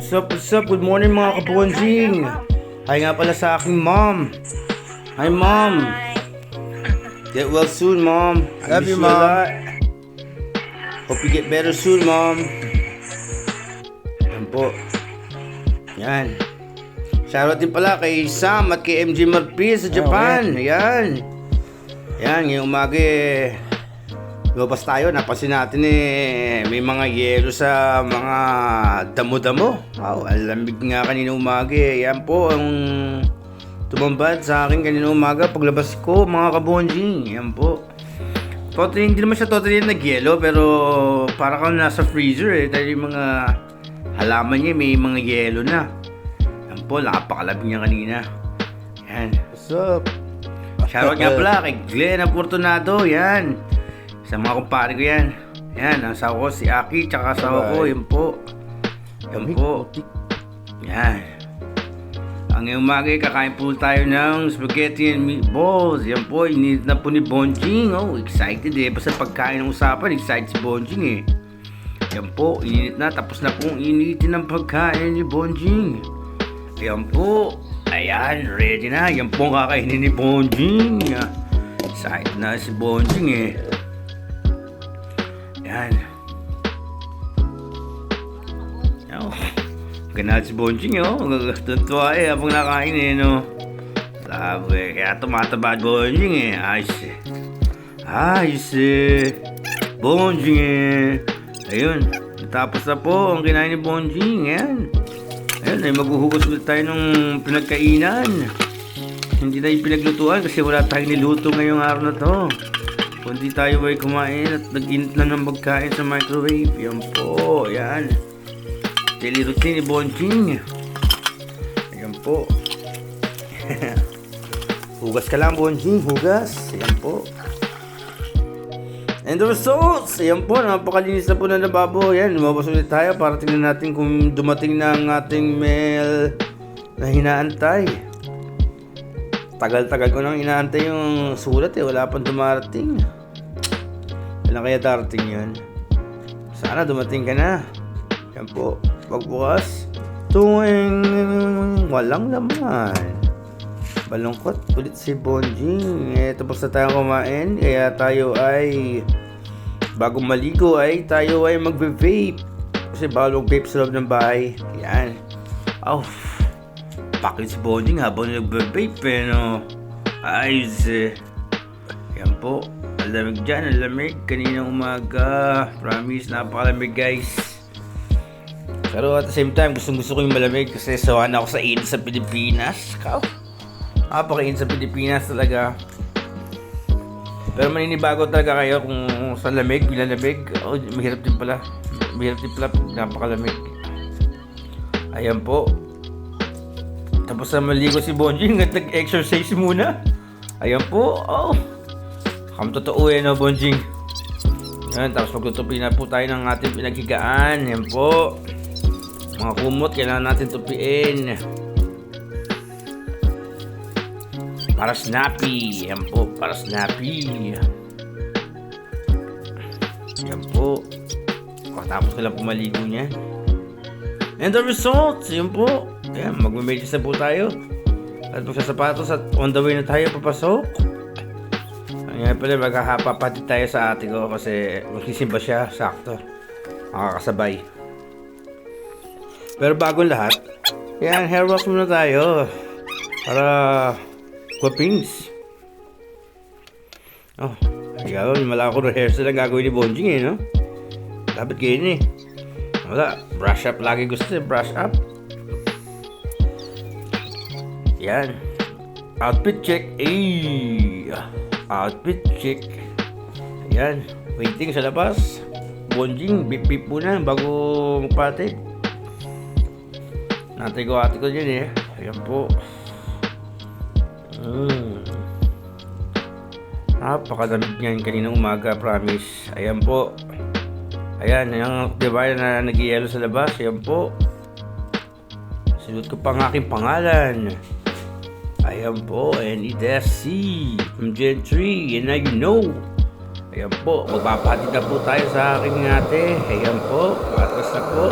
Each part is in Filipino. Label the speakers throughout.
Speaker 1: What's up, what's up? Good morning mga kabonjing. Hi nga pala sa aking mom. Hi mom. Get well soon mom. I
Speaker 2: Love
Speaker 1: miss
Speaker 2: you,
Speaker 1: a
Speaker 2: Mom.
Speaker 1: lot. Hope you get better soon mom. Yan po. Yan. Shoutout din pala kay Sam at kay MJ Marpil sa Japan. Yan. Yan, ngayong umaga lumabas tayo, napansin natin may mga yelo sa mga damo-damo. Wow, ang lamig nga kanina umaga. Yan po ang tumambad sa akin kanina umaga paglabas ko mga kabonjing. Yan po. Totally, hindi naman siya totally nag-yelo pero para kang nasa freezer dahil yung mga halaman niya may mga yelo na. Yan po, nakapakalabing niya kanina. Yan.
Speaker 2: What's up?
Speaker 1: Shoutout nga pala kay Glenn Afortunado, yan. Sa mga kumpare ko yan. Yan, ang asawa ko si Aki, tsaka asawa ko, yan po. Yan po. Yan. Ang umaga, kakain po tayo ng spaghetti and meatballs. Yan po, init na po ni Bonjing. Oh, excited Basta pagkain ng usapan, excited si Bonjing Yan po, init na. Tapos na pong initin ng pagkain ni Bonjing. Yan po. Ayan, ready na. Yan po ang kakainin ni Bonjing. Excited na si Bonjing Yan. Oh, ganaan si Bonjing Tuntua habang nakain no. Sabi, kaya tumataba Bonjing Ayos Ayos Bonjing Ayun, tapos na po ang kinain ni Bonjing. Yan. Ayun, ay maghuhugas ulit tayo ng pinagkainan. Hindi tayo pinaglutuan kasi wala tayong niluto ngayong araw na to. Kundi tayo ay kumain at nag-init na ng pagkain sa microwave. Yan po, yan. Daily routine ni Bonjing. Yan po. Hugas ka lang Bonjing, hugas. Yan po. And the results! Ayan po, napakalinis na po ng lababo. Yan, lumabas ulit tayo para tingnan natin kung dumating na ang ating mail na hinaantay. Tagal-tagal ko nang inaantay yung sulat wala pang dumarating. Kailan kaya darating yun? Sana dumating ka na. Yan po, pagbukas, tuwing walang laman. Balungkot ulit si Bonjing. Tapos na tayo kumain, kaya tayo ay bago maligo ay tayo ay magbe-vape. Kasi bawal vape sa loob ng bahay. Yan. Oh, pakit si Bonjing habang nagbe-vape no. Ayos Yan po. Ang lamig dyan, ang lamig. Kaninang umaga. Promise, napakalamig guys. Pero at the same time, gusto ko yung malamig kasi sawan ako sa init sa Pilipinas. Napakainit sa Pilipinas talaga. Pero maninibago talaga kayo kung sa lamig, bilalamig. Oh, mahirap din pala. Mahirap din pala, napakalamig. Ayan po. Tapos na maligo si Bonjing at nag-exercise muna. Ayan po. Oh. Totoo Bonjing. Yan, tapos magtutupi na po tayo ng ating pinaghigaan. Yan po. Mga kumot, kailangan natin tupiin. Para snappy. Yan po, para snappy. Yan po. Tapos ko lang pumaligo niya. And the results, yun po. Ayan, magme-medyas na po tayo. At magsasapatos at on the way na tayo papasok. Ngayon pala, maghahapapati tayo sa ate ko kasi magsisimba siya, sakto. Makakasabay. Pero bagong lahat, yan, hair wash muna tayo. Para guwapings. Oh, gagawin, malaki ko na hairstyle ang gagawin ni Bonjing no? Dapat ganyan Wala, brush up lagi gusto brush up. Yan. Outfit check. Outfit check. Yan. Waiting sa labas. Bonjing, bip-bip muna bago magpatid. Natay ko ate ko dyan Ayan po. Napakadamig niyan kaninang umaga, promise. Ayan po. Ayan, yung diba na nag-yelo sa labas. Ayan po. Sinuot ko pa ang aking pangalan. Ayan po, NEDSC from Gen 3. And now you know. Ayan po, magpapatid na po tayo sa aking ate. Ayan po, patas na po.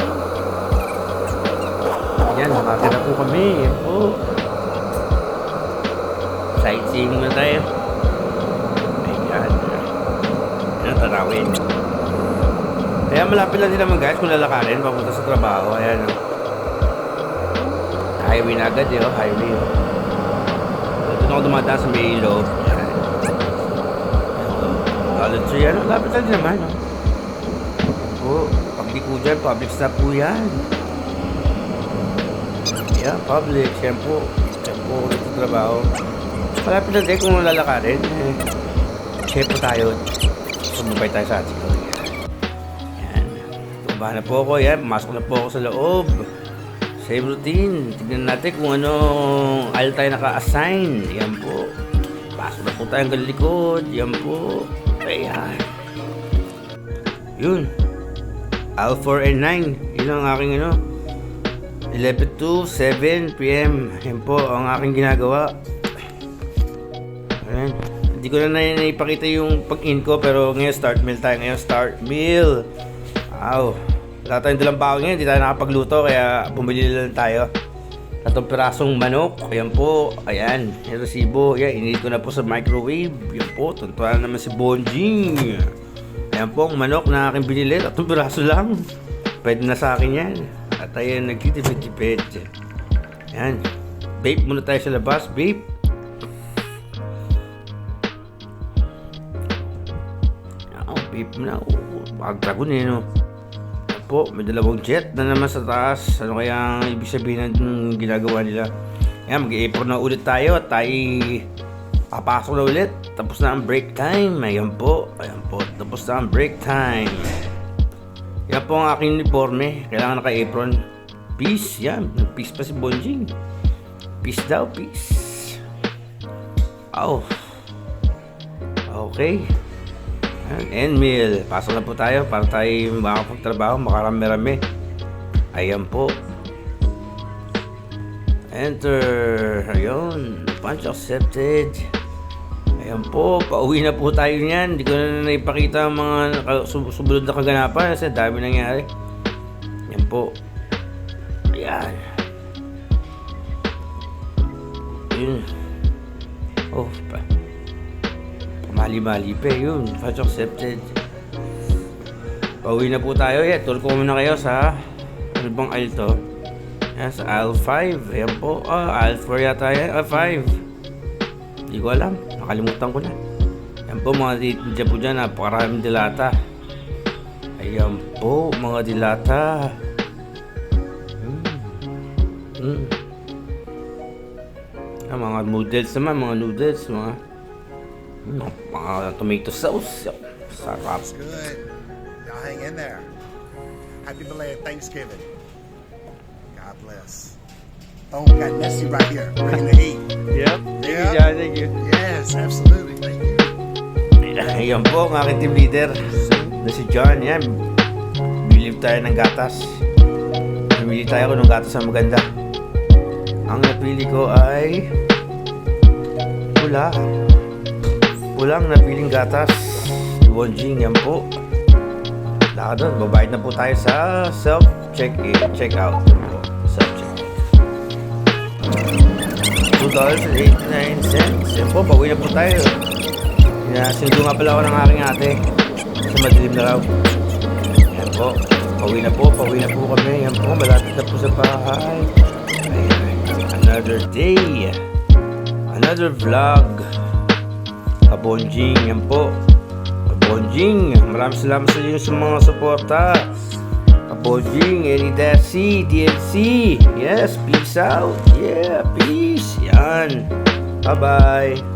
Speaker 1: makakatira po kami. Yan po. Sightseeing muna tayo. Ayan. Ayan, tarawin. Kaya malapit lang din naman guys kung lalakarin papunta sa trabaho. Ayan. Highway na agad yun. Highway yun. Ito na ako dumadaan sa may ilog. Ayan. College tree. Ano? Lapit lang din naman. Po. Pag di ko dyan, public stop po yan. Yeah, public. Yan po. Yan po ulit sa trabaho. Malapit lang din kung lalakarin. Check po tayo. Sumubay tayo sa atin. Yan. Tumba na po ako. Yan. Pumasok na po ako sa loob. Same routine. Tignan natin kung anong aisle tayo naka-assign. Yan po. Pasok na po tayo hanggang likod. Yan po. Ayan. Yun. Aisle 4 and 9. Yun ang aking 11 to 7 p.m. Yan po ang aking ginagawa. Ayan. Hindi ko na naipakita yung pag-in ko pero ngayon start meal tayo. Ngayon start meal. Wow. Wala tayong dalang bawang ngayon. Hindi tayo nakapagluto kaya bumili lang tayo. Tatong pirasong manok. Ayan po. Ayan. Yung resibo. Ayan. Init ko na po sa microwave. Ayan po. Tuntuan naman si Bonjing. Ayan po ang manok na aking binili. Tatong piraso lang. Pwede na sa akin yan. At ayan, nagtitipid-tipid. Ayan. Vape muna tayo sa labas. Vape. Vape muna. Pagtagon no. Ayan po, may dalawang jet na naman sa taas. Ano kaya ang ibig sabihin ng ginagawa nila? Ayan, mag-i-apron na ulit tayo. At tayo papasok na ulit. Tapos na ang break time. Ayan po. Ayan po. Tapos na ang break time. Yan po ang aking uniforme. Kailangan naka-apron. Peace. Yan. Peace pa si Bonjing. Peace daw. Peace. Oh. Okay. End meal. Pasok na po tayo para tayo makapagtrabaho. Makarami-rami. Ayan po. Enter. Ayun. Punch accepted. Ayan po, pauwi na po tayo niyan. Hindi ko na naipakita ang mga sumunod na kaganapan kasi dami nangyari. Ayan po. Ayan. Yun. Oh, mali-mali pa yun. Fetch accepted. Pauwi na po tayo. Yeah, tour ko muna kayo sa ano bang aisle to? Ayan, sa aisle 5. Ayan po. Aisle 4 yata yan. 5. Hindi ko alam. Nakalimutan ko na. Ayan po mga dyan po dyan. Napakaraming dilata. Ayan po mga dilata. Mga noodles naman. Mga noodles. Mga tomato sauce. Sarap.
Speaker 2: That's good. Y'all hang in there. Happy belated Thanksgiving. God bless. Oh, we got Nessie right here. Bringing the heat.
Speaker 1: Yep. Thank you,
Speaker 2: Yeah.
Speaker 1: John. Thank you.
Speaker 2: Yes, absolutely. Thank you.
Speaker 1: Ayan po ang aking team leader na si John. Yan. Bili tayo ng gatas. Bili tayo ng gatas na maganda. Ang napili ko ay pula. Pulang napiling gatas. Bonjing. Yan po. Laka doon. Babayad na po tayo sa self-check-in. Check-out. Self-check-in. $2.89. Yan po. Bawi na po tayo. Sinundo nga pala ako ng aking ate sa madilim na raw. Yan po. Pauwi na po kami. Yan po. Malapit na po sa bahay. Ayan. Another day. Another vlog. Kabonjing. Yan po. Kabonjing. Maraming salamat sa inyo sa mga suporta. Kabonjing. Eddie Desi. DLC. Yes. Peace out. Yeah. Peace. Yan. Bye-bye.